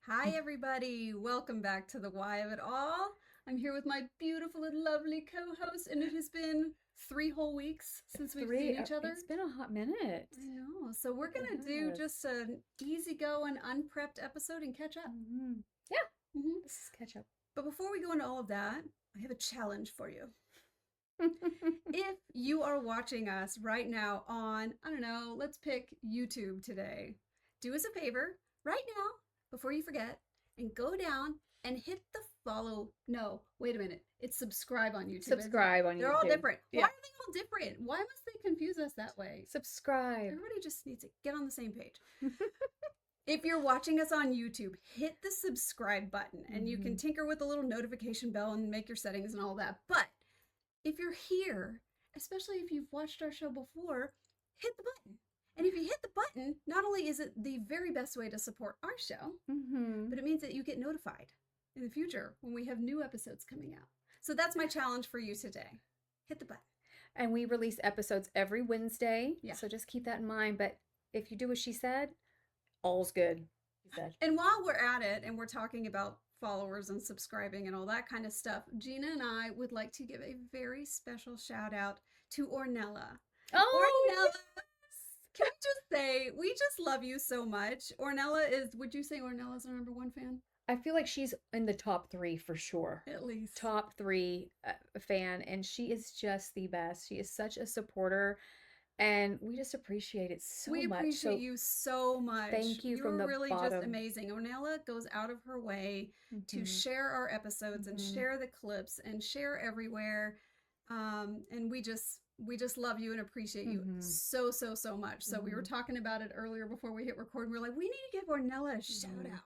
Hi, everybody. Welcome back to the Why of It All. I'm here with my beautiful and lovely co host, and it has been 3 whole weeks since we've seen each other. It's been a hot minute. I know. So, we're It going to do has. just an easygoing, unprepped episode and catch up. Yeah, hmm this is catch up. But before we go into all of that, I have a challenge for you. If you are watching us right now on, I don't know, let's pick YouTube today, do us a favor right now before you forget and go down and hit the follow. No, wait a minute. It's subscribe on YouTube. Subscribe on They're YouTube. all different. Yeah. Why are they all different? Why must they confuse us that way? Subscribe. Everybody just needs to get on the same page. If you're watching us on YouTube, hit the subscribe button and you can tinker with the little notification bell and make your settings and all that. But if you're here, especially if you've watched our show before, hit the button. And if you hit the button, not only is it the very best way to support our show, but it means that you get notified in the future when we have new episodes coming out. So that's my challenge for you today. Hit the button. And we release episodes every Wednesday. Yeah. So just keep that in mind. But if you do as she said, all's good. She said. And while we're at it and we're talking about followers and subscribing and all that kind of stuff, Gina and I would like to give a very special shout out to Ornella. Oh, Ornella, can we just say, we just love you so much. Ornella is, would you say Ornella's our number one fan? I feel like she's in the top 3 for sure. At least. Top 3 fan. And she is just the best. She is such a supporter. And we just appreciate it so much. We appreciate you so much. Thank you from the really bottom. just amazing. Ornella goes out of her way to share our episodes and share the clips and share everywhere. And we just love you and appreciate you so much. So we were talking about it earlier before we hit record. We were like, we need to give Ornella a shout out.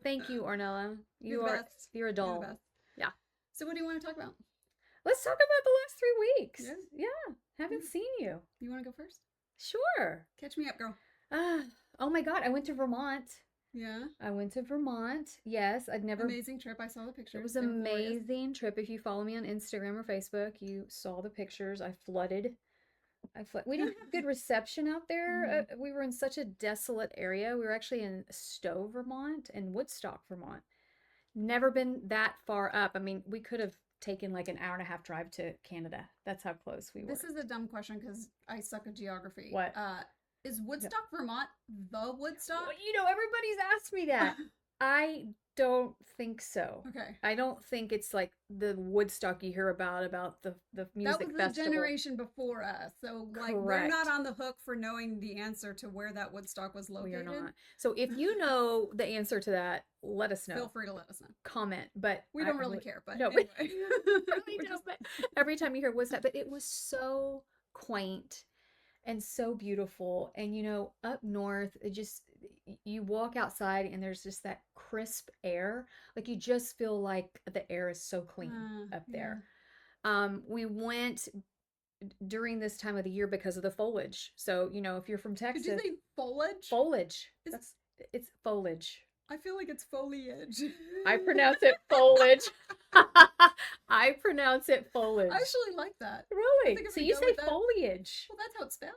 Thank you, Ornella. You're the best. You're a doll. You're the best. Yeah. So what do you want to talk about? Let's talk about the last 3 weeks. Yeah. Haven't seen you. You want to go first? Sure. Catch me up, girl. Oh my God, I went to Vermont. Yeah. I went to Vermont. Yes, I'd never. Amazing trip. I saw the pictures. It was an amazing trip. If you follow me on Instagram or Facebook, you saw the pictures. I flooded. We didn't have good reception out there. We were in such a desolate area. We were actually in Stowe, Vermont, and Woodstock, Vermont. Never been that far up. I mean, we could have taken like an hour and a half drive to Canada. That's how close we were. This is a dumb question because I suck at geography. What? Is Woodstock, Vermont the Woodstock? Well, everybody's asked me that. I don't think so. Okay. I don't think it's like the Woodstock you hear about the music festival. That was the generation before us. So like we're not on the hook for knowing the answer to where that Woodstock was located. We are not. So if you know the answer to that, let us know. Feel free to let us know. Comment. But we don't really care, but no, anyway. Really don't, but every time you hear Woodstock, but it was so quaint and so beautiful. And up north, you walk outside and there's just that crisp air. Like you just feel like the air is so clean up there. We went during this time of the year because of the foliage. So, if you're from Texas. Did you say foliage? Foliage. It's foliage. I feel like it's foliage. I pronounce it foliage. I pronounce it foliage. I actually like that. Really? So you say foliage. Well, that's how it's spelled.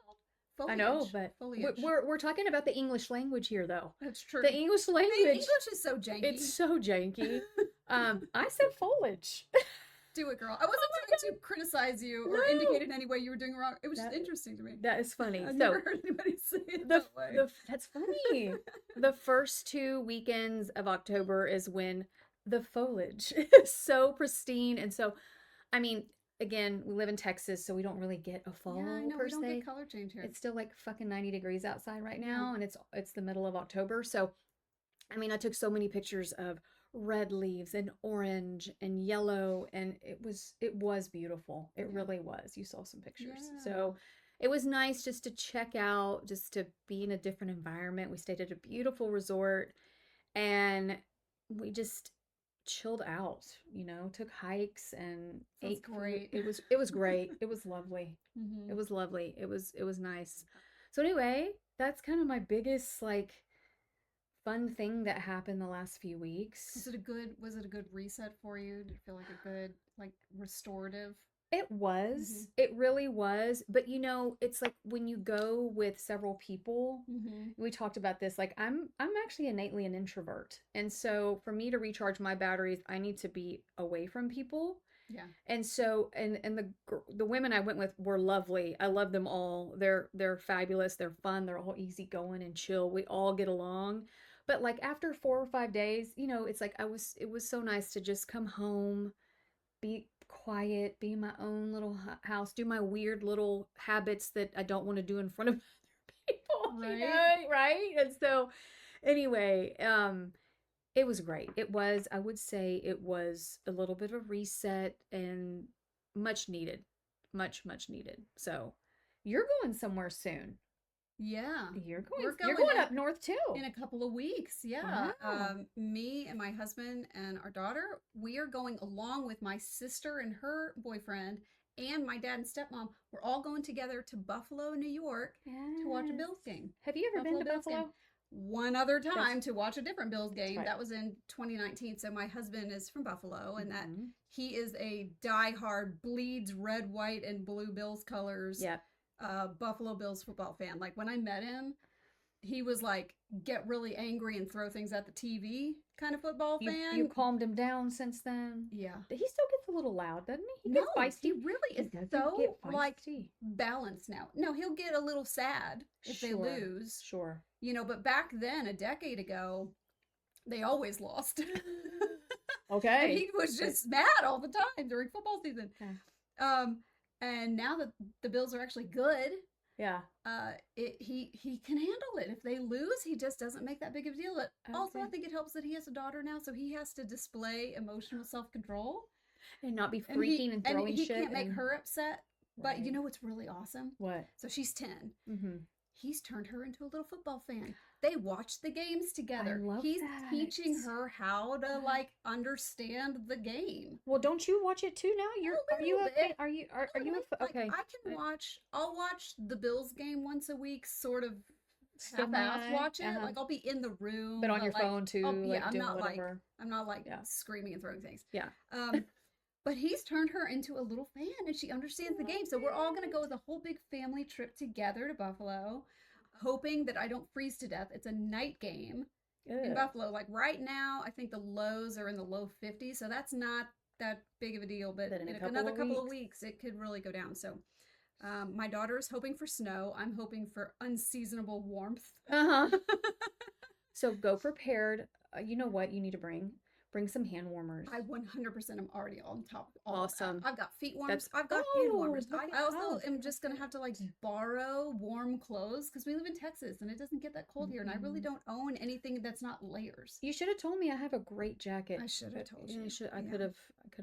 Foliage. I know, but we're talking about the English language here, though. That's true. The English language. The English is so janky. It's so janky. I said foliage. Do it, girl. I wasn't trying to criticize you or indicate in any way you were doing wrong. It was just interesting to me. That is funny. I've never heard anybody say it that way. That's funny. The first 2 weekends of October is when the foliage is so pristine. And so, I mean, again, we live in Texas, so we don't really get a fall per se. We don't get color change here. It's still like fucking 90 degrees outside right now, and it's the middle of October. So, I mean, I took so many pictures of red leaves and orange and yellow, and it was beautiful. It really was. You saw some pictures. Yeah. So it was nice just to check out, just to be in a different environment. We stayed at a beautiful resort, and we just chilled out, took hikes and ate great. It was great. It was lovely. It was lovely. It was nice. So anyway, that's kind of my biggest fun thing that happened the last few weeks. Was it a good reset for you? Did it feel like a good restorative? It was. It really was. But it's like when you go with several people, we talked about this. Like I'm actually innately an introvert. And so for me to recharge my batteries, I need to be away from people. Yeah. And so and the women I went with were lovely. I love them all. They're fabulous. They're fun. They're all easygoing and chill. We all get along. But like after 4 or 5 days, it's like it was so nice to just come home, be quiet, be in my own little house, do my weird little habits that I don't want to do in front of other people, right? And so anyway, it was great. I would say it was a little bit of a reset and much needed. Much needed. So you're going somewhere soon. Yeah. You're going up north too. In a couple of weeks. Yeah. Wow. Me and my husband and our daughter, we are going along with my sister and her boyfriend and my dad and stepmom. We're all going together to Buffalo, New York to watch a Bills game. Have you ever been to Buffalo? One other time to watch a different Bills game. Right. That was in 2019. So my husband is from Buffalo, and that he is a diehard, bleeds red, white, and blue Bills colors. Yeah. Buffalo Bills football fan. Like when I met him, he was like get really angry and throw things at the TV kind of football fan. You calmed him down since then? Yeah. He still gets a little loud, doesn't he? He No, gets feisty. he really is so like balanced now. No, he'll get a little sad if they lose. Sure. But back then, a decade ago, they always lost. Okay. And he was just mad all the time during football season. Okay. And now that the Bills are actually good, yeah, he can handle it. If they lose, he just doesn't make that big of a deal. But also, I think it helps that he has a daughter now, so he has to display emotional self-control and not be freaking and throwing shit. And he can't make her upset. But you know what's really awesome? What? So she's 10. He's turned her into a little football fan. They watch the games together. He's teaching her how to understand the game. Well, don't you watch it too now? Okay? I'll watch the Bills game once a week, sort of half-ass watch it. Like I'll be in the room, but on your phone too. I'm not whatever. Screaming and throwing things. Yeah. But he's turned her into a little fan, and she understands the game. So we're all going to go with a whole big family trip together to Buffalo, hoping that I don't freeze to death. It's a night game in Buffalo. Like right now, I think the lows are in the low 50s, so that's not that big of a deal. But in another couple of weeks, it could really go down. So my daughter is hoping for snow. I'm hoping for unseasonable warmth. So go prepared. You know what you need to bring? Bring some hand warmers. I 100% am already on top of all awesome. Of that. I've got feet warmers. I've got hand warmers. I also am just going to have to borrow warm clothes because we live in Texas and it doesn't get that cold here. And I really don't own anything that's not layers. You should have told me I have a great jacket. I should have told you. I could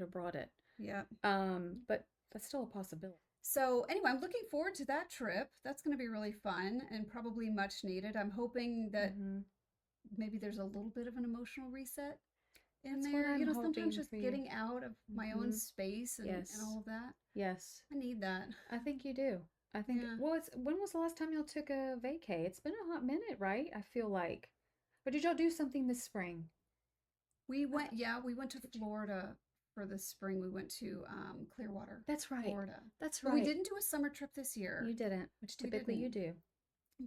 have brought it. Yeah. But that's still a possibility. So anyway, I'm looking forward to that trip. That's going to be really fun and probably much needed. I'm hoping that maybe there's a little bit of an emotional reset in there. Sometimes just getting out of my own space and all of that. Yes. I need that. I think you do. I think, well, when was the last time y'all took a vacay? It's been a hot minute, right? I feel like. Or did y'all do something this spring? We went to Florida for the spring. We went to Clearwater. That's right. Florida. That's right. But we didn't do a summer trip this year. You didn't, which typically you do.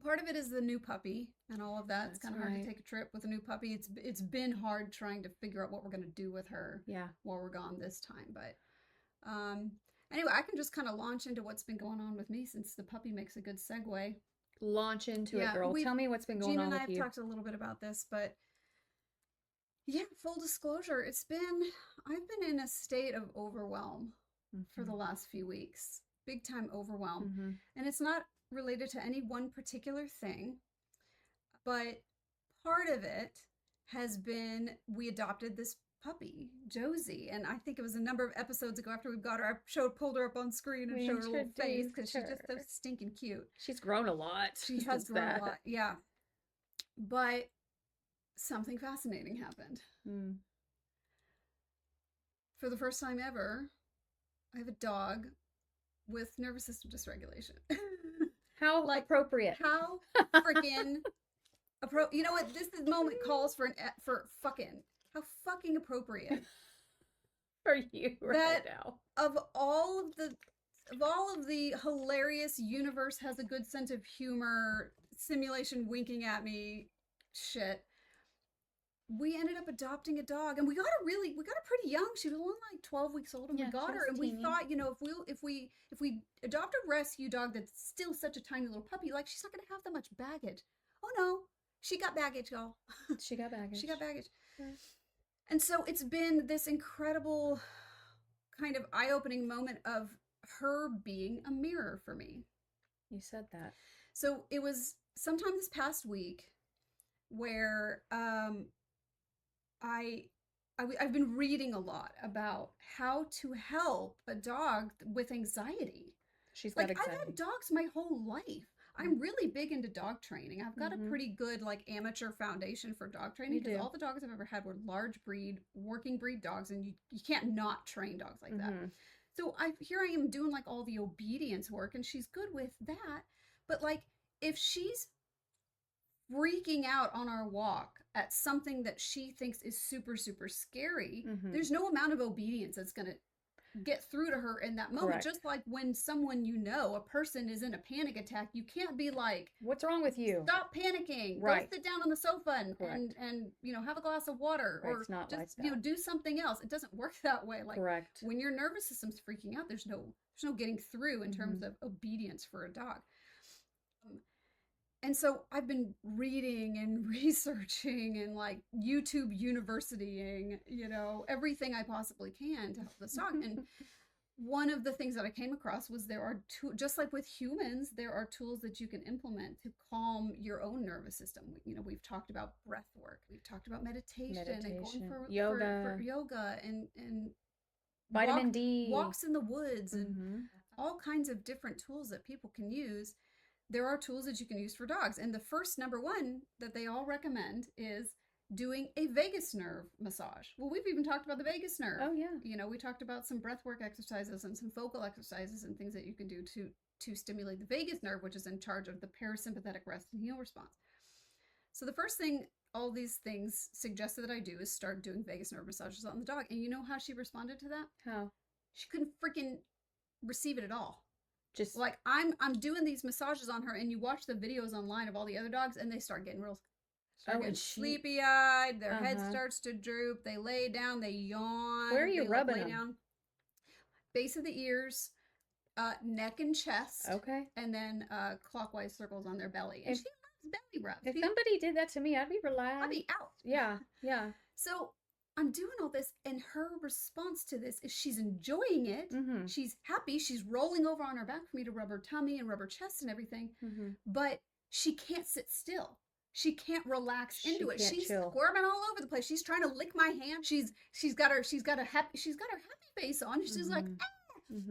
Part of it is the new puppy and all of that. It's kind of hard to take a trip with a new puppy. It's been hard trying to figure out what we're going to do with her while we're gone this time. But anyway, I can just kind of launch into what's been going on with me since the puppy makes a good segue. Launch into it, girl. Tell me what's been going on with you. Gina and I have talked a little bit about this, but full disclosure, I've been in a state of overwhelm for the last few weeks. Big time overwhelm. And it's not related to any one particular thing, but part of it has been we adopted this puppy, Josie, and I think it was a number of episodes ago after we got her, I pulled her up on screen and showed her little face because she's just so stinking cute. She's grown a lot. She has grown a lot, yeah. But something fascinating happened. For the first time ever, I have a dog with nervous system dysregulation. How appropriate. How freaking you know what? This moment calls for fucking. How fucking appropriate. are you right now? Of all of the hilarious universe has a good sense of humor, simulation winking at me shit, we ended up adopting a dog, and we got her pretty young. She was only like 12 weeks old, and Yeah, we got she her, was and teeny. we thought, if we adopt a rescue dog that's still such a tiny little puppy, like, she's not going to have that much baggage. Oh no, she got baggage, y'all. She got baggage. She got baggage. Mm. And so it's been this incredible kind of eye-opening moment of her being a mirror for me. You said that. So it was sometime this past week where I've been reading a lot about how to help a dog with anxiety. She's got anxiety. I've had dogs my whole life. I'm really big into dog training. I've got a pretty good amateur foundation for dog training, because all the dogs I've ever had were large breed, working breed dogs, and you can't not train dogs like that. So here I am doing all the obedience work, and she's good with that. But if she's freaking out on our walk at something that she thinks is super, super scary, there's no amount of obedience that's going to get through to her in that moment. Correct. Just like when someone, a person is in a panic attack, you can't be like, what's wrong with you? Stop panicking. Right. Go sit down on the sofa and have a glass of water. Right. Or it's not just, like that. Do something else. It doesn't work that way. Correct. When your nervous system's freaking out, there's no getting through in terms of obedience for a dog. And so I've been reading and researching and YouTube universitying, everything I possibly can to help this dog. And one of the things that I came across was there are just like with humans, there are tools that you can implement to calm your own nervous system. We've talked about breath work. We've talked about meditation. And going for yoga and vitamin D, walks in the woods, and all kinds of different tools that people can use. There are tools that you can use for dogs. And the first number one that they all recommend is doing a vagus nerve massage. Well, we've even talked about the vagus nerve. Oh, yeah. We talked about some breathwork exercises and some focal exercises and things that you can do to stimulate the vagus nerve, which is in charge of the parasympathetic rest and heal response. So the first thing all these things suggested that I do is start doing vagus nerve massages on the dog. And you know how she responded to that? How? She couldn't freaking receive it at all. Just I'm doing these massages on her, and you watch the videos online of all the other dogs, and they start getting sleepy-eyed. Their head starts to droop. They lay down. They yawn. Where are you rubbing them? Down. Base of the ears, neck and chest. Okay. And then clockwise circles on their belly. And she loves belly rubs. If somebody did that to me, I'd be relaxed. I'd be out. Yeah. So I'm doing all this, and her response to this is she's enjoying it. She's happy. She's rolling over on her back for me to rub her tummy and rub her chest and everything. But she can't sit still. She can't relax into it. She's squirming all over the place. She's trying to lick my hand. She's got her happy face on. She's like,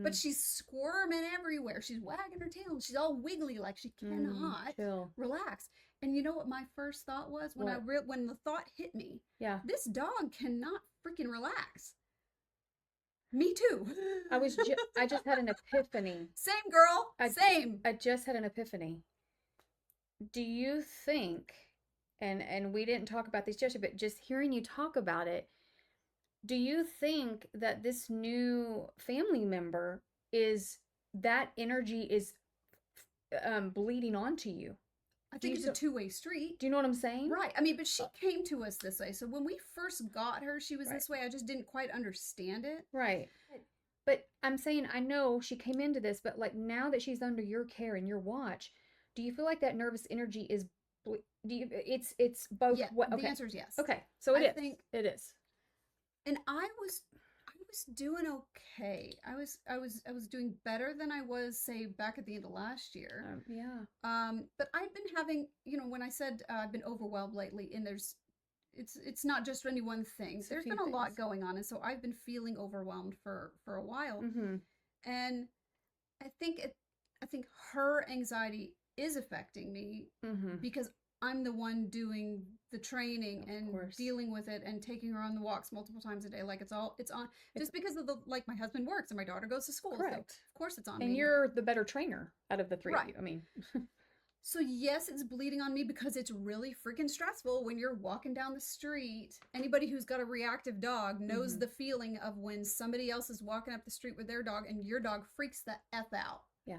but she's squirming everywhere. She's wagging her tail. She's all wiggly, like she cannot relax. And you know what my first thought was when the thought hit me? Yeah. This dog cannot freaking relax. Me too. I just had an epiphany. Same girl. Same. I just had an epiphany. Do you think, and we didn't talk about this yesterday, but just hearing you talk about it, do you think that this new family member that energy is bleeding onto you? I think it's a two-way street. Do you know what I'm saying? Right. I mean, but she came to us this way. So when we first got her, she was this way. I just didn't quite understand it. Right. But I'm saying, I know she came into this, but now that she's under your care and your watch, do you feel like that nervous energy is, it's both? Yeah, okay. The answer is yes. Okay. So it is. And I was doing okay. I was doing better than I was, say, back at the end of last year. But I've been having, when I said I've been overwhelmed lately, and it's not just any one thing. There's been a lot going on, and so I've been feeling overwhelmed for a while. And I think her anxiety is affecting me because I'm the one doing the training and dealing with it and taking her on the walks multiple times a day. It's on just because of my husband works and my daughter goes to school. Correct. So of course it's on me. And you're the better trainer out of the three of you. I mean, So yes, it's bleeding on me because it's really freaking stressful when you're walking down the street. Anybody who's got a reactive dog knows the feeling of when somebody else is walking up the street with their dog and your dog freaks the F out. Yeah.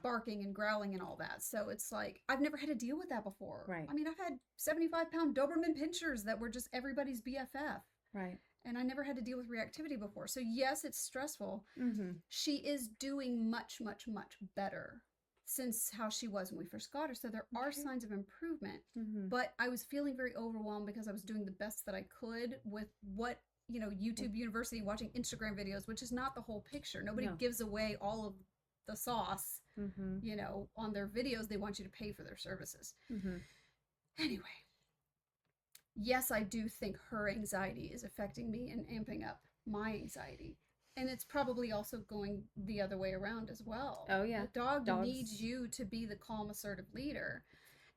Barking and growling and all that. So it's like, I've never had to deal with that before. Right. I mean, I've had 75-pound Doberman pinschers that were just everybody's BFF. Right. And I never had to deal with reactivity before. So yes, it's stressful. She is doing much, much, much better since how she was when we first got her. So there are signs of improvement. But I was feeling very overwhelmed because I was doing the best that I could with what, you know, YouTube University, watching Instagram videos, which is not the whole picture. Nobody gives away all of the sauce, you know, on their videos. They want you to pay for their services. Anyway, yes, I do think her anxiety is affecting me and amping up my anxiety. And it's probably also going the other way around as well. Oh, yeah. The dog needs you to be the calm, assertive leader.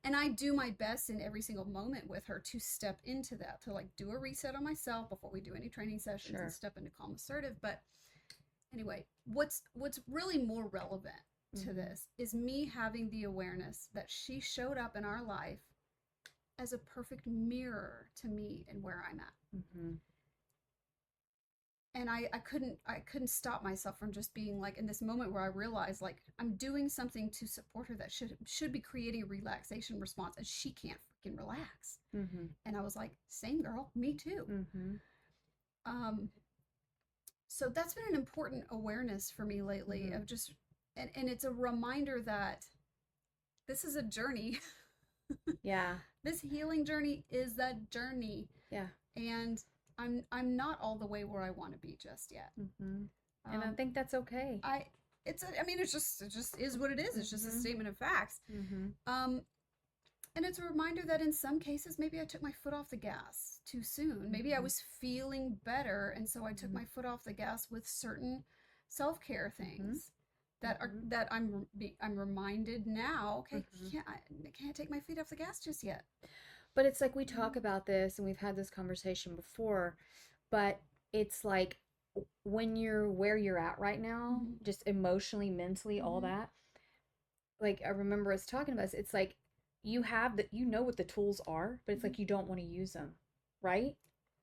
And I do my best in every single moment with her to step into that, to like do a reset on myself before we do any training sessions and step into calm, assertive. But anyway, what's really more relevant to this is me having the awareness that she showed up in our life as a perfect mirror to me and where I'm at. And I couldn't stop myself from just being like, in this moment where I realized like I'm doing something to support her that should be creating a relaxation response, and she can't freaking relax. And I was like, same girl, me too. So that's been an important awareness for me lately of just, and it's a reminder that this is a journey. This healing journey is that journey. And I'm not all the way where I want to be just yet. And I think that's okay. It just is what it is. It's just a statement of facts. And it's a reminder that in some cases, maybe I took my foot off the gas too soon. Maybe I was feeling better, and so I took my foot off the gas with certain self-care things that I'm reminded now. Okay, I can't take my feet off the gas just yet. But it's like we talk about this, and we've had this conversation before, but it's like when you're where you're at right now, just emotionally, mentally, all that, like I remember us talking about this, it's like you know what the tools are, but it's like you don't want to use them, right?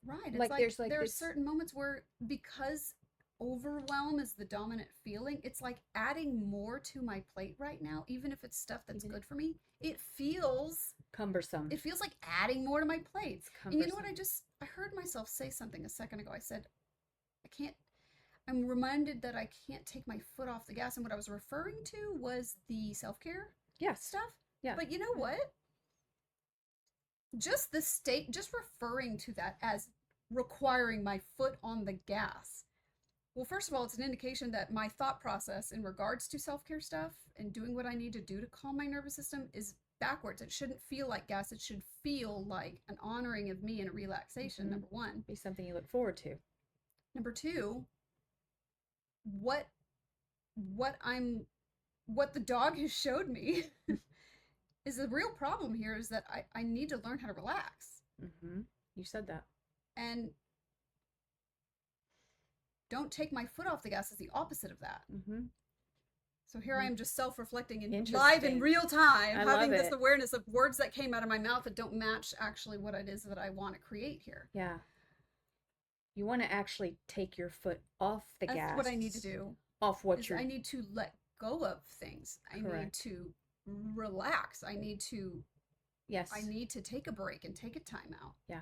Right. It's like there are certain moments where, because overwhelm is the dominant feeling, it's like adding more to my plate right now, even if it's stuff that's good for me. It feels cumbersome. It feels like adding more to my plate. And you know what? I heard myself say something a second ago. I said, I'm reminded that I can't take my foot off the gas. And what I was referring to was the self-care stuff. But you know what? Just referring to that as requiring my foot on the gas. Well, first of all, it's an indication that my thought process in regards to self-care stuff and doing what I need to do to calm my nervous system is backwards. It shouldn't feel like gas. It should feel like an honoring of me and a relaxation, number one. Be something you look forward to. Number two, what the dog has showed me is the real problem here is that I need to learn how to relax. You said that. And don't take my foot off the gas is the opposite of that. So here I am just self-reflecting in live in real time, having this awareness of words that came out of my mouth that don't match actually what it is that I want to create here. Yeah. You want to actually take your foot off the gas. That's what I need to do. Off what you're... I need to let go of things. I need to relax. I need to... Yes. I need to take a break and take a time out. Yeah.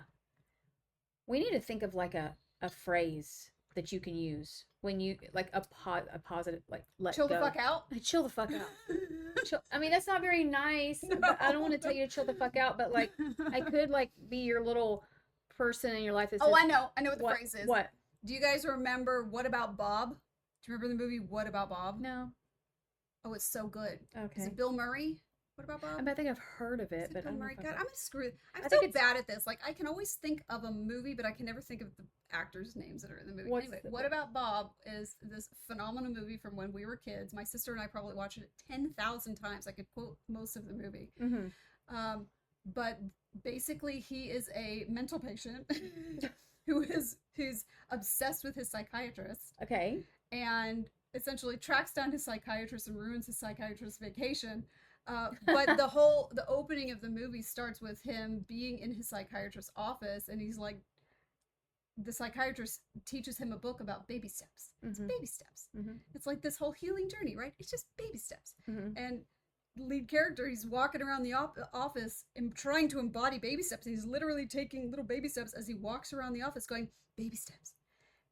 We need to think of like a phrase that you can use when you like a positive, like let chill go. The fuck out. Chill the fuck out. I mean, that's not very nice. No. But I don't want to tell you to chill the fuck out, but like I could like be your little person in your life that says, I know what the phrase is. What? Do you guys remember What About Bob? Do you remember the movie What About Bob? No. Oh, it's so good. Okay. Is it Bill Murray? What About Bob? I think I've heard of it, but Bill Murray? God, I'm screwed. I'm so bad at this. Like, I can always think of a movie, but I can never think of the actors' names that are in the movie. What About Bob is this phenomenal movie from when we were kids. My sister and I probably watched it 10,000 times. I could quote most of the movie. But basically, he is a mental patient who's obsessed with his psychiatrist. Okay. And essentially tracks down his psychiatrist and ruins his psychiatrist's vacation. But the opening of the movie starts with him being in his psychiatrist's office, and he's like, the psychiatrist teaches him a book about baby steps. It's baby steps. It's like this whole healing journey, right? It's just baby steps. And lead character, he's walking around the office and trying to embody baby steps. He's literally taking little baby steps as he walks around the office, going, baby steps,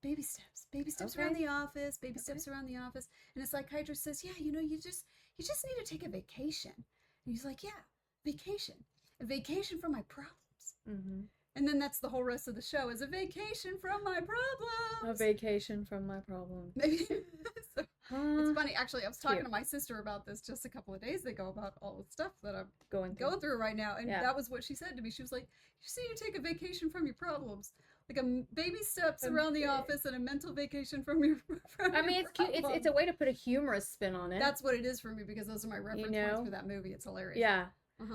baby steps, baby steps around the office, baby steps around the office. And the psychiatrist says, yeah, you know, you just need to take a vacation. And he's like, yeah, vacation, a vacation from my problems. And then that's the whole rest of the show, is a vacation from my problems. A vacation from my problems. So, it's funny. Actually, I was talking to my sister about this just a couple of days ago, about all the stuff that I'm going through right now. And that was what she said to me. She was like, you just need to take a vacation from your problems. Like a baby steps around the office and a mental vacation from your I mean, it's cute. It's a way to put a humorous spin on it. That's what it is for me, because those are my reference points for that movie. It's hilarious. Yeah.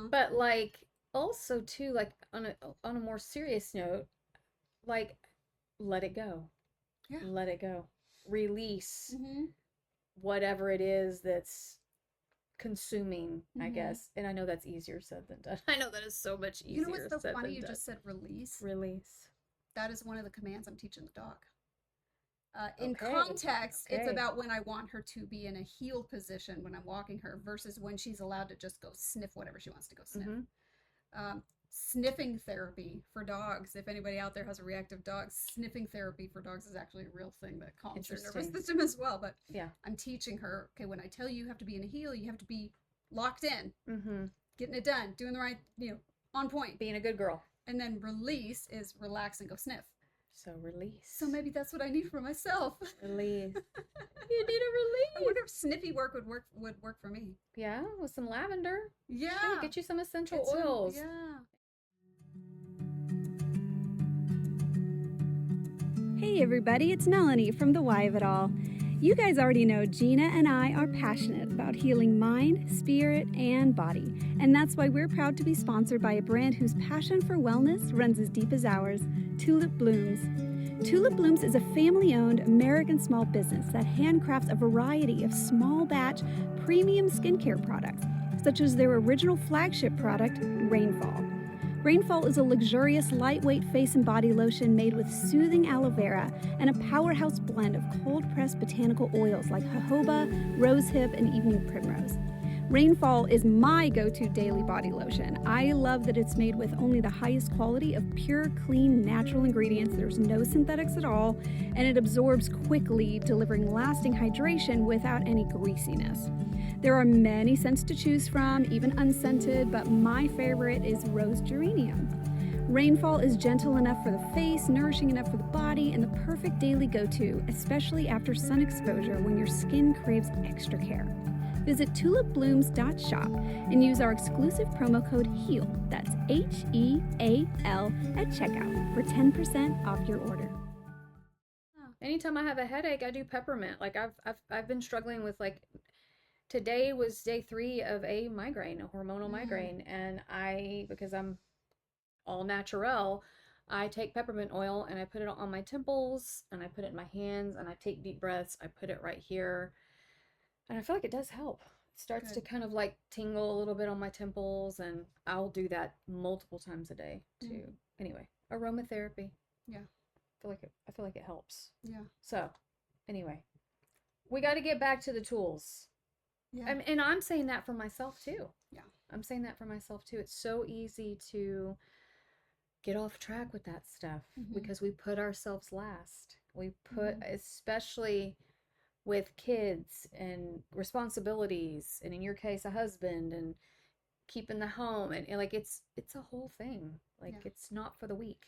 But like, also too, like on a more serious note, like, let it go. Yeah. Let it go. Release whatever it is that's consuming, I guess. And I know that's easier said than done. I know that is so much easier. You know what's so funny? You just said release. Release. That is one of the commands I'm teaching the dog. In context, it's about when I want her to be in a heel position when I'm walking her, versus when she's allowed to just go sniff whatever she wants to go sniff. Sniffing therapy for dogs, if anybody out there has a reactive dog, sniffing therapy for dogs is actually a real thing that calms their nervous system as well. But I'm teaching her, okay, when I tell you have to be in a heel, you have to be locked in, getting it done, doing the right, on point, being a good girl. And then release is relax and go sniff. So release. So maybe that's what I need for myself. Release. You need a release. I wonder if sniffy work would work for me. Yeah, with some lavender. Yeah. Sure, get you some essential oils. Yeah. Hey everybody, it's Melanie from The Why of It All. You guys already know Gina and I are passionate about healing mind, spirit, and body. And that's why we're proud to be sponsored by a brand whose passion for wellness runs as deep as ours, Tulip Blooms. Tulip Blooms is a family-owned American small business that handcrafts a variety of small batch premium skincare products, such as their original flagship product, Rainfall. Rainfall is a luxurious, lightweight face and body lotion made with soothing aloe vera and a powerhouse blend of cold-pressed botanical oils like jojoba, rosehip, and evening primrose. Rainfall is my go-to daily body lotion. I love that it's made with only the highest quality of pure, clean, natural ingredients. There's no synthetics at all, and it absorbs quickly, delivering lasting hydration without any greasiness. There are many scents to choose from, even unscented, but my favorite is rose geranium. Rainfall is gentle enough for the face, nourishing enough for the body, and the perfect daily go-to, especially after sun exposure when your skin craves extra care. Visit tulipblooms.shop and use our exclusive promo code HEAL, that's HEAL, at checkout for 10% off your order. Anytime I have a headache, I do peppermint. Like I've been struggling with, like, today was day 3 of a migraine, a hormonal migraine, and because I'm all natural, I take peppermint oil and I put it on my temples and I put it in my hands and I take deep breaths. I put it right here. And I feel like it does help. It starts to kind of like tingle a little bit on my temples, and I'll do that multiple times a day too. Anyway, aromatherapy. Yeah. I feel like it helps. Yeah. So, anyway, we got to get back to the tools. Yeah. And I'm saying that for myself too. Yeah. I'm saying that for myself too. It's so easy to get off track with that stuff because we put ourselves last. We put, especially with kids and responsibilities, and in your case, a husband, and keeping the home, and like it's a whole thing. Like it's not for the weak.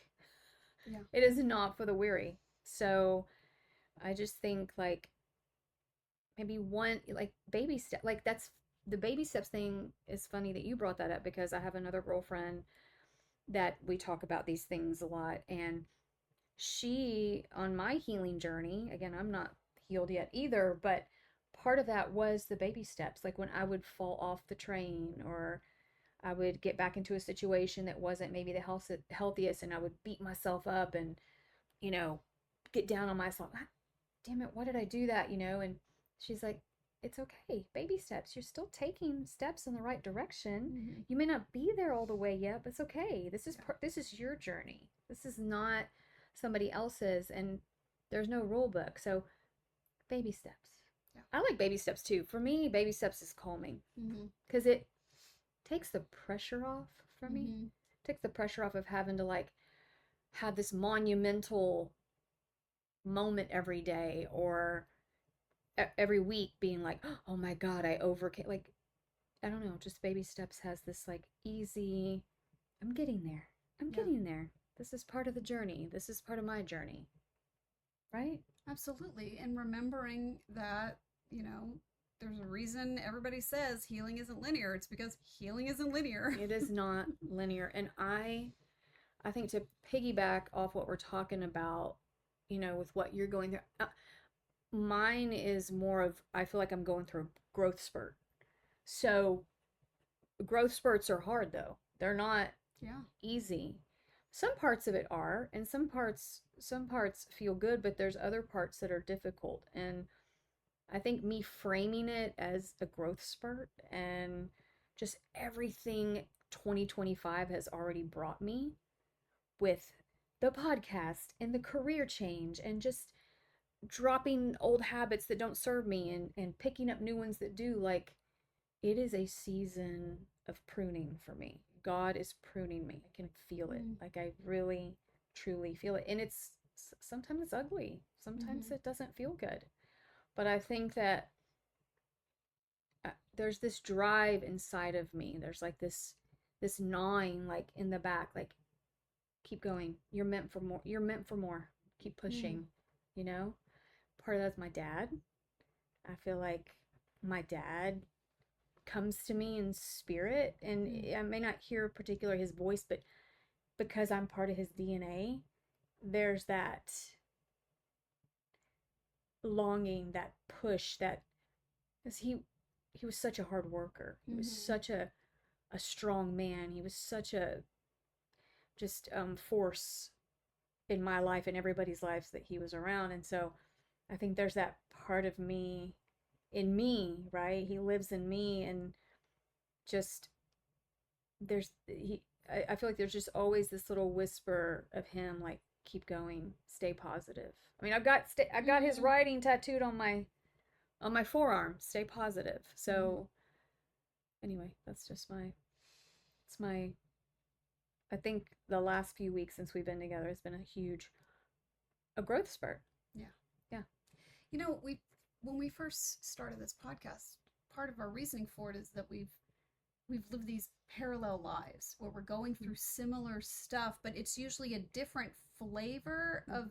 Yeah. It is not for the weary. So I just think, like, maybe one, like, baby step, like, that's the baby steps thing is funny that you brought that up, because I have another girlfriend that we talk about these things a lot, and she, on my healing journey, again, I'm not healed yet either, but part of that was the baby steps. Like when I would fall off the train, or I would get back into a situation that wasn't maybe the healthiest, and I would beat myself up and, get down on myself. God damn it, why did I do that? And she's like, it's okay. Baby steps. You're still taking steps in the right direction. Mm-hmm. You may not be there all the way yet, but it's okay. This is your journey. This is not somebody else's, and there's no rule book. So baby steps. Yeah. I like baby steps too. For me, baby steps is calming Mm-hmm. because it takes the pressure off for me. Mm-hmm. Takes the pressure off of having to like have this monumental moment every day or every week being like, oh my God, I overcame. Like, I don't know, just baby steps has this like easy, I'm getting there. I'm Yeah. getting there. This is part of the journey. This is part of my journey. Right? Absolutely. And remembering that, there's a reason everybody says healing isn't linear. It's because healing isn't linear. It is not linear. And I think to piggyback off what we're talking about, with what you're going through, mine is more of, I feel like I'm going through a growth spurt. So growth spurts are hard though. They're not easy. Some parts of it are, and some parts feel good, but there's other parts that are difficult. And I think me framing it as a growth spurt and just everything 2025 has already brought me with the podcast and the career change and just dropping old habits that don't serve me and picking up new ones that do, like, it is a season of pruning for me. God is pruning me. I can feel it. Like, I really, truly feel it. And sometimes it's ugly. Sometimes it doesn't feel good. But I think that there's this drive inside of me. There's like this gnawing, like in the back, like, keep going. You're meant for more. You're meant for more. Keep pushing, Part of that's my dad. I feel like my dad comes to me in spirit, and I may not hear particularly his voice, but because I'm part of his DNA, there's that longing, that push, that because he was such a hard worker. He was such a strong man. He was such a just force in my life and everybody's lives that he was around. And so I think there's that part of me in me, right? He lives in me, and just I feel like there's just always this little whisper of him, like, keep going, stay positive. I mean, I've got his writing tattooed on my forearm, stay positive. So anyway, that's just I think the last few weeks since we've been together has been a growth spurt. Yeah. When we first started this podcast, part of our reasoning for it is that we've lived these parallel lives where we're going through similar stuff, but it's usually a different flavor of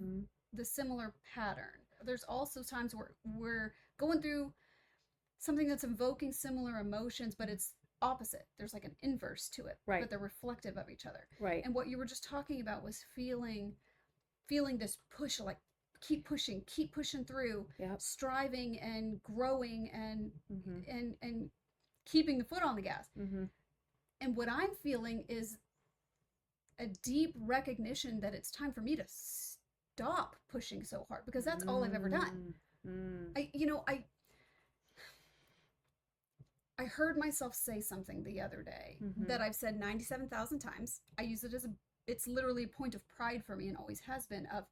the similar pattern. There's also times where we're going through something that's invoking similar emotions, but it's opposite. There's like an inverse to it, right, but they're reflective of each other. Right. And what you were just talking about was feeling this push, like, keep pushing through, striving and growing and and keeping the foot on the gas. And what I'm feeling is a deep recognition that it's time for me to stop pushing so hard, because that's all I've ever done. I heard myself say something the other day that I've said 97,000 times. I use it it's literally a point of pride for me, and always has been, of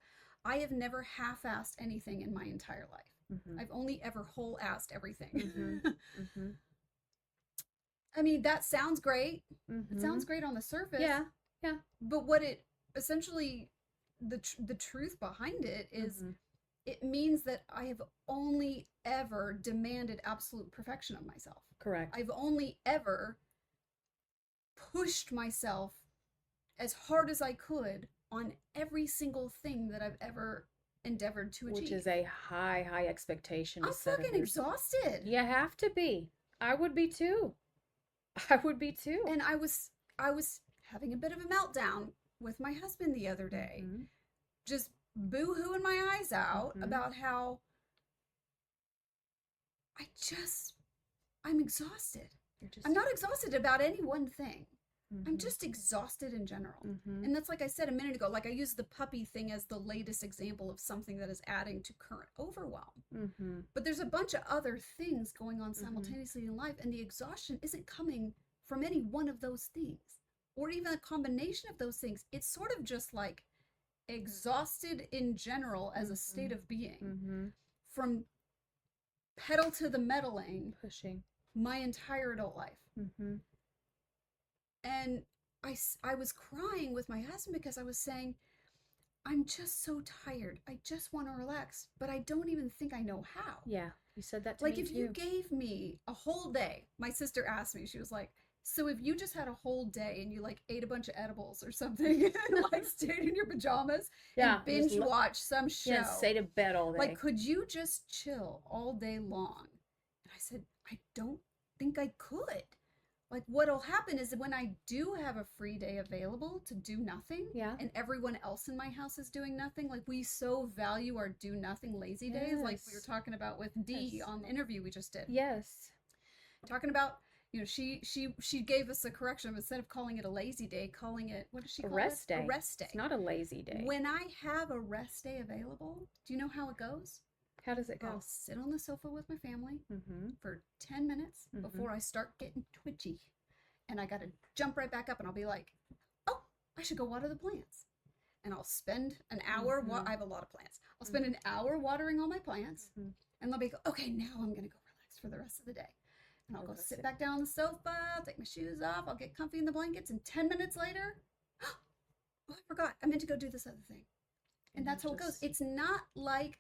I have never half-assed anything in my entire life. I've only ever whole-assed everything. I mean, that sounds great. It sounds great on the surface. Yeah. But what it essentially, the truth behind it is, it means that I have only ever demanded absolute perfection of myself. Correct. I've only ever pushed myself as hard as I could on every single thing that I've ever endeavored to achieve. Which is a high expectation. I'm fucking exhausted. You have to be. I would be too. And I was having a bit of a meltdown with my husband the other day. Just boo-hooing my eyes out about how I'm exhausted. I'm not exhausted about any one thing. I'm just exhausted in general. Mm-hmm. And that's like I said a minute ago, like I used the puppy thing as the latest example of something that is adding to current overwhelm. Mm-hmm. But there's a bunch of other things going on simultaneously in life, and the exhaustion isn't coming from any one of those things or even a combination of those things. It's sort of just like exhausted in general as a state of being from pedal to the medaling Pushing my entire adult life. And I was crying with my husband because I was saying, I'm just so tired. I just want to relax, but I don't even think I know how. Yeah, you said that to like me if too. you gave me a whole day, my sister asked me, she was like, so if you just had a whole day and you like ate a bunch of edibles or something and like stayed in your pajamas and binge watch some show, yeah, stay to bed all day, like could you just chill all day long? And I said, I don't think I could. Like what'll happen is that when I do have a free day available to do nothing, and everyone else in my house is doing nothing, like we so value our do nothing lazy days, like we were talking about with Dee on the interview we just did. Talking about, you know, she gave us a correction. Instead of calling it a lazy day, calling it, what does she call it? Rest day. A rest day. It's not a lazy day. When I have a rest day available, do you know how it goes? How does it go? I'll sit on the sofa with my family for 10 minutes before I start getting twitchy. And I got to jump right back up and I'll be like, oh, I should go water the plants. And I'll spend an hour, I have a lot of plants. I'll spend an hour watering all my plants. And they'll be, okay, now I'm going to go relax for the rest of the day. And I'll go sit back down on the sofa, take my shoes off, I'll get comfy in the blankets. And 10 minutes later, oh, I forgot, I meant to go do this other thing. And that's how it goes. It's not like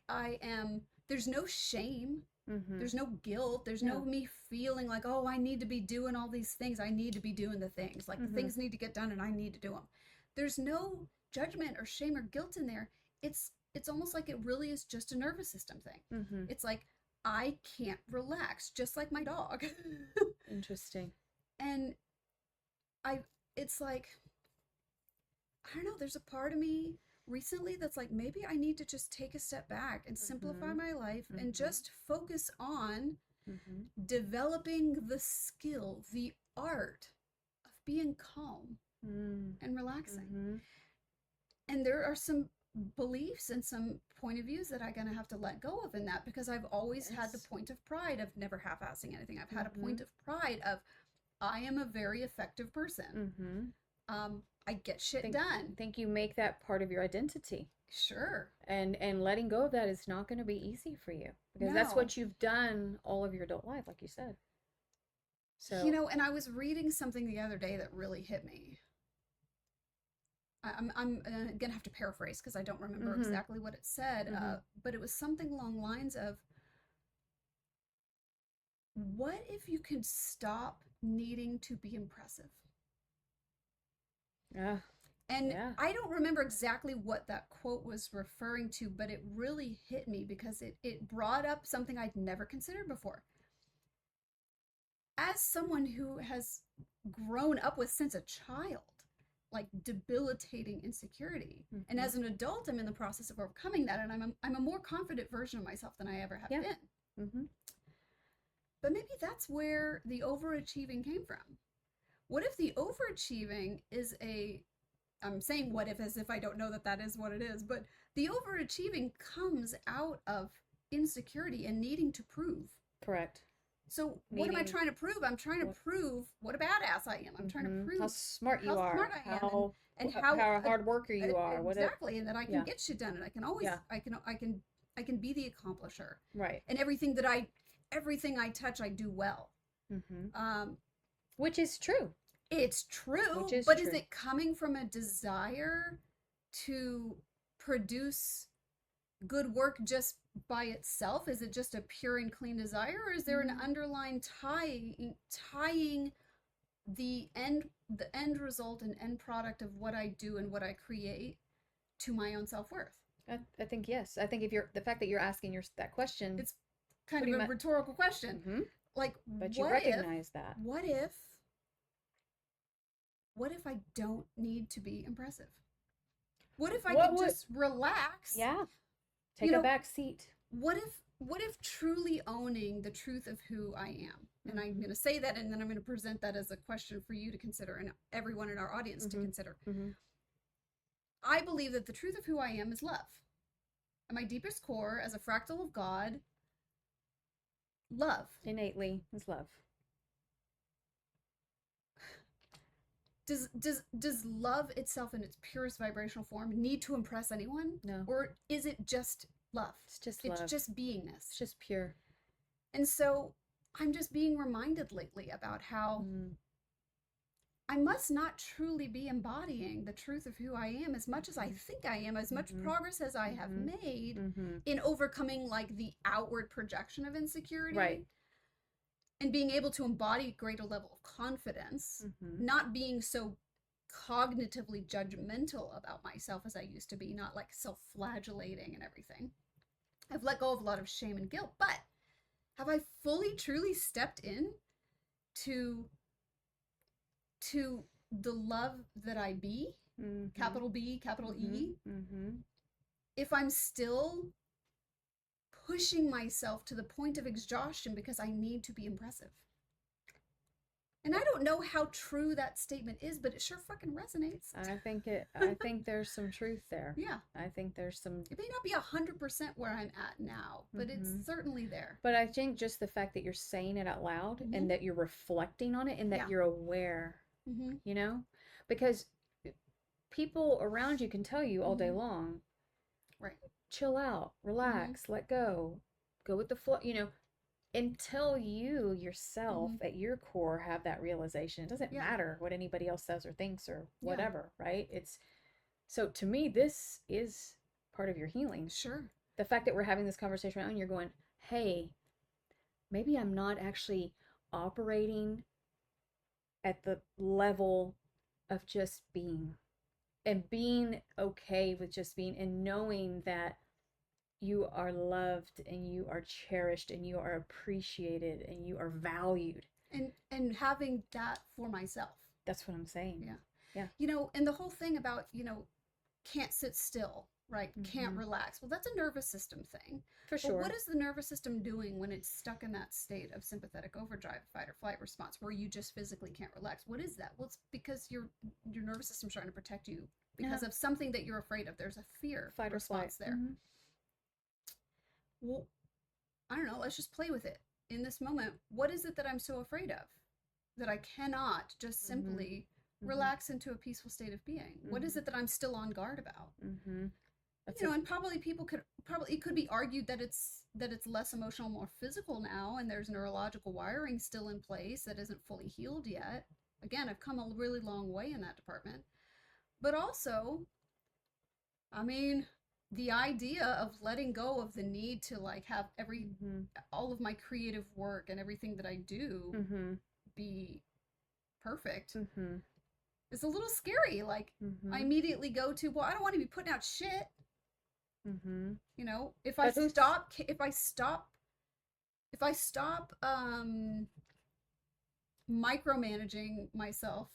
there's no shame. There's no guilt. There's no me feeling like, oh, I need to be doing all these things. I need to be doing the things. Like the things need to get done and I need to do them. There's no judgment or shame or guilt in there. It's almost like it really is just a nervous system thing. It's like, I can't relax, just like my dog. Interesting. And it's like, I don't know, there's a part of me recently that's like, maybe I need to just take a step back and simplify my life and just focus on developing the skill, the art of being calm and relaxing. And there are some beliefs and some point of views that I'm going to have to let go of in that, because I've always had the point of pride of never half-assing anything. I've had a point of pride of, I am a very effective person. I get shit done. I think you make that part of your identity. Sure. And letting go of that is not going to be easy for you, because that's what you've done all of your adult life, like you said. So, you know, and I was reading something the other day that really hit me. I'm gonna have to paraphrase because I don't remember exactly what it said, but it was something along the lines of, what if you could stop needing to be impressive? And I don't remember exactly what that quote was referring to, but it really hit me because it brought up something I'd never considered before. As someone who has grown up with since a child, like debilitating insecurity, and as an adult, I'm in the process of overcoming that, and I'm a more confident version of myself than I ever have been. But maybe that's where the overachieving came from. What if the overachieving is I'm saying what if as if I don't know that is what it is, but the overachieving comes out of insecurity and needing to prove. Correct. So what am I trying to prove? I'm trying to prove what a badass I am. I'm trying to prove how smart you are, smart I am, and how a hard worker you are. Exactly, and that I can get shit done, and I can always, I can be the accomplisher. Right. And everything I touch, I do well. Which is true. It's true, but is it coming from a desire to produce good work just by itself? Is it just a pure and clean desire, or is there an underlying tying the end result and end product of what I do and what I create to my own self-worth? I think yes. I think if the fact that you're asking that question, it's kind of a rhetorical question. Like, but you recognize that. What if I don't need to be impressive? What if I could just relax? Yeah. Take a back seat. What what if truly owning the truth of who I am, and I'm going to say that, and then I'm going to present that as a question for you to consider and everyone in our audience to consider. I believe that the truth of who I am is love. At my deepest core, as a fractal of God, love. Innately is love. Does love itself in its purest vibrational form need to impress anyone? No. Or is it just love? It's just love. It's just beingness. It's just pure. And so I'm just being reminded lately about how I must not truly be embodying the truth of who I am as much as I think I am, as much progress as I have made in overcoming like the outward projection of insecurity. Right. And being able to embody a greater level of confidence, not being so cognitively judgmental about myself as I used to be, not like self-flagellating and everything. I've let go of a lot of shame and guilt, but have I fully, truly stepped in to the love that I be, capital B, capital E? If I'm still pushing myself to the point of exhaustion because I need to be impressive. And I don't know how true that statement is, but it sure fucking resonates. I think there's some truth there. Yeah. I think there's some. It may not be 100% where I'm at now, but it's certainly there. But I think just the fact that you're saying it out loud and that you're reflecting on it and that you're aware, you know, because people around you can tell you all day long, right? Chill out, relax, let go with the flow, you know, until you yourself at your core have that realization. It doesn't matter what anybody else says or thinks or whatever, right? It's so to me, this is part of your healing. Sure. The fact that we're having this conversation right now and you're going, hey, maybe I'm not actually operating at the level of just being and being okay with just being and knowing that you are loved and you are cherished and you are appreciated and you are valued. And having that for myself. That's what I'm saying. Yeah. Yeah. You know, and the whole thing about, you know, can't sit still, right? Can't relax. Well, that's a nervous system thing. For sure. But what is the nervous system doing when it's stuck in that state of sympathetic overdrive, fight or flight response, where you just physically can't relax? What is that? Well, it's because your nervous system's trying to protect you because of something that you're afraid of. There's a fear fight or response flight. there. Well, I don't know. Let's just play with it. In this moment, what is it that I'm so afraid of that I cannot just simply relax into a peaceful state of being? What is it that I'm still on guard about? You know, and probably it could be argued that it's less emotional, more physical now, and there's neurological wiring still in place that isn't fully healed yet. Again, I've come a really long way in that department. But also, I mean, the idea of letting go of the need to like have all of my creative work and everything that I do be perfect is a little scary. Like I immediately go to, well, I don't want to be putting out shit. You know, if I stop micromanaging myself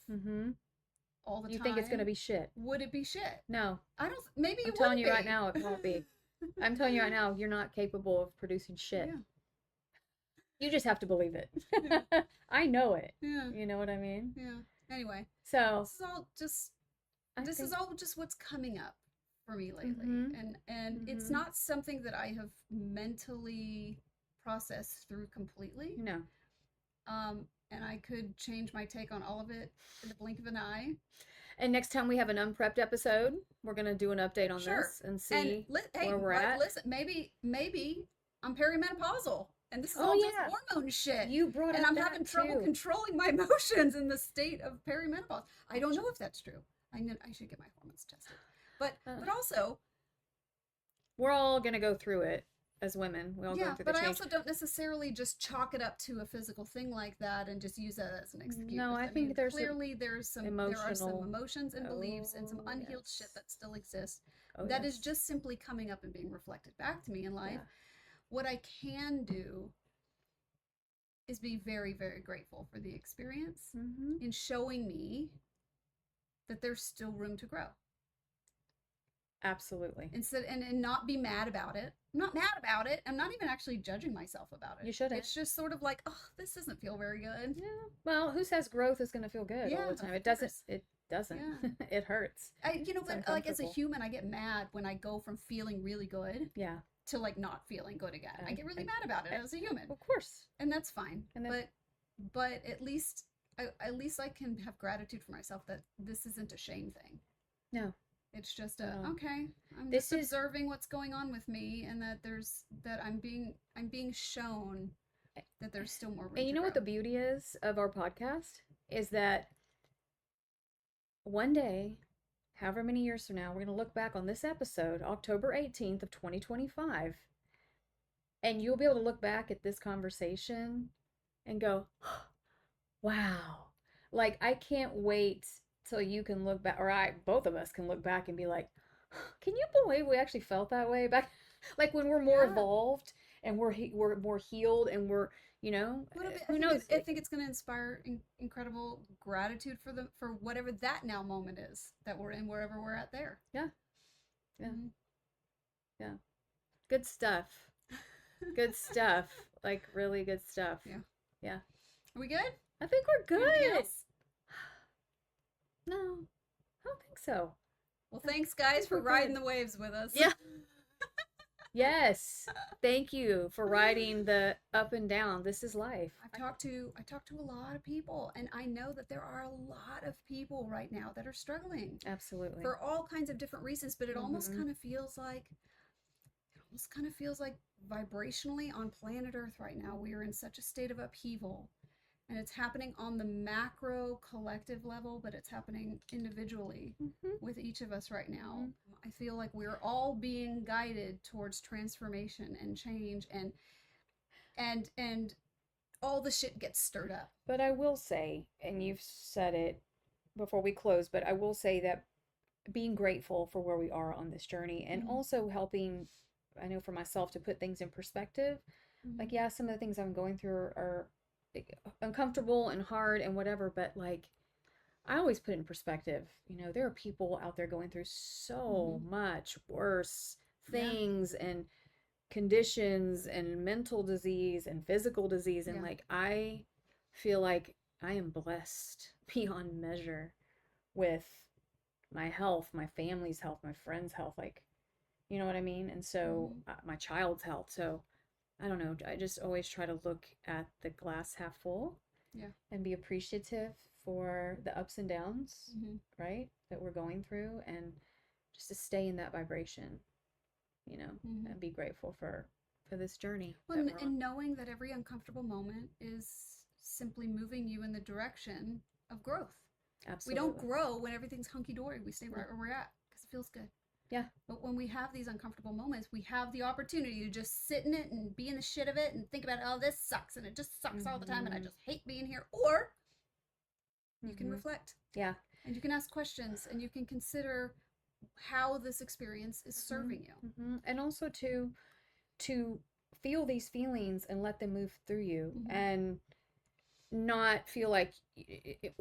all the time. You think it's going to be shit? Would it be shit? No. I don't. Maybe I'm telling you right now, it won't be. I'm telling you right now, you're not capable of producing shit. Yeah. You just have to believe it. Yeah. I know it. Yeah. You know what I mean? Yeah. Anyway. So this is all just what's coming up for me lately, and it's not something that I have mentally processed through completely. No. And I could change my take on all of it in the blink of an eye. And next time we have an Unprepped episode, we're going to do an update on this and see where we're at. Listen, maybe I'm perimenopausal, and this is all just hormone shit. You brought and up I'm having trouble controlling my emotions in the state of perimenopause. I don't know if that's true. I should get my hormones tested. But also, we're all going to go through it. As women, we all go through the change. I also don't necessarily just chalk it up to a physical thing like that and just use that as an excuse. No, I think there are some emotions and beliefs and some unhealed shit that still exists that is just simply coming up and being reflected back to me in life. What I can do is be very, very grateful for the experience in showing me that there's still room to grow. Absolutely. Instead, and not be mad about it. I'm not mad about it. I'm not even actually judging myself about it. You shouldn't. It's just sort of like, oh, this doesn't feel very good. Yeah. Well, who says growth is going to feel good all the time? It doesn't. It doesn't. Yeah. It hurts. But like as a human, I get mad when I go from feeling really good Yeah. to like not feeling good again. I get really mad about it as a human. Of course. And that's fine. And then, but at least I can have gratitude for myself that this isn't a shame thing. No. It's just No. okay. I'm This just observing what's going on with me, and that I'm being shown that there's still more room. And you know what the beauty is of our podcast is that one day, however many years from now, we're going to look back on this episode, October 18th of 2025, and you'll be able to look back at this conversation and go, wow. Like, I can't wait till you can look back, or both of us can look back and be like, can you believe we actually felt that way back? Like when we're more evolved and we're more healed and we're, who knows? I think it's going to inspire incredible gratitude for whatever that now moment is that we're in, wherever we're at there. Yeah. Yeah. Mm-hmm. Yeah. Good stuff. Good stuff. Like really good stuff. Yeah. Yeah. Are we good? I think we're good. Anything else? No, I don't think so. Well, thanks guys for riding the waves with us. Yeah. Yes. Thank you for riding the up and down. This is life. I talked to a lot of people, and I know that there are a lot of people right now that are struggling. Absolutely. For all kinds of different reasons, but it almost kind of feels like vibrationally on planet Earth right now, we are in such a state of upheaval. And it's happening on the macro collective level, but it's happening individually with each of us right now. I feel like we're all being guided towards transformation and change, and all the shit gets stirred up. But I will say, and you've said it before we close, but I will say that being grateful for where we are on this journey and also helping, I know for myself, to put things in perspective. Like, yeah, some of the things I'm going through are uncomfortable and hard and whatever, but like I always put it in perspective. There are people out there going through so much worse things and conditions and mental disease and physical disease, and like I feel like I am blessed beyond measure with my health, my family's health, my friends' health, like, you know what I mean? And so my child's health. So I don't know. I just always try to look at the glass half full, and be appreciative for the ups and downs, right, that we're going through, and just to stay in that vibration, and be grateful for this journey. Well, and knowing that every uncomfortable moment is simply moving you in the direction of growth. Absolutely. We don't grow when everything's hunky-dory. We stay right where we're at because it feels good. Yeah. But when we have these uncomfortable moments, we have the opportunity to just sit in it and be in the shit of it and think about, oh, this sucks and it just sucks all the time and I just hate being here. Or you can reflect. Yeah. And you can ask questions and you can consider how this experience is serving you. And also to feel these feelings and let them move through you and not feel like,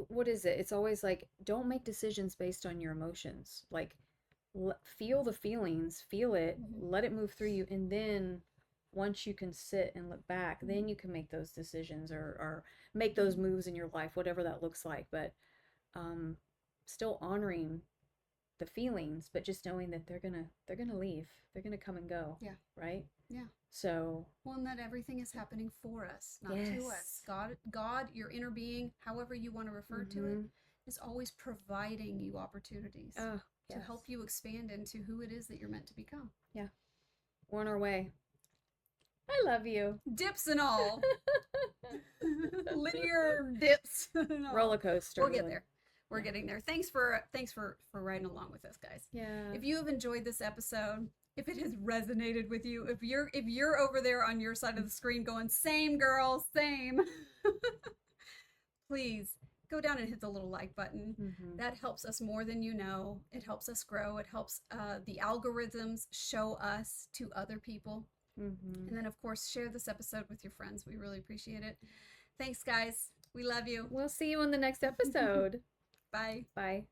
what is it? It's always like, don't make decisions based on your emotions. Like, feel the feelings, feel it, let it move through you, and then once you can sit and look back, then you can make those decisions or make those moves in your life, whatever that looks like. But still honoring the feelings, but just knowing that they're gonna leave, they're gonna come and go. Yeah. Right. Yeah. So and that everything is happening for us, not to us. God, your inner being, however you want to refer to it, is always providing you opportunities to help you expand into who it is that you're meant to become. Yeah. We're on our way. I love you. Dips and all. Linear dips. Roller coaster. We'll get there. We're getting there. Thanks for riding along with us, guys. Yeah. If you have enjoyed this episode, if it has resonated with you, if you're over there on your side of the screen going, same girl, same, please go down and hit the little like button. That helps us more than you know. It helps us grow. It helps the algorithms show us to other people. And then, of course, share this episode with your friends. We really appreciate it. Thanks, guys. We love you. We'll see you on the next episode. Bye. Bye.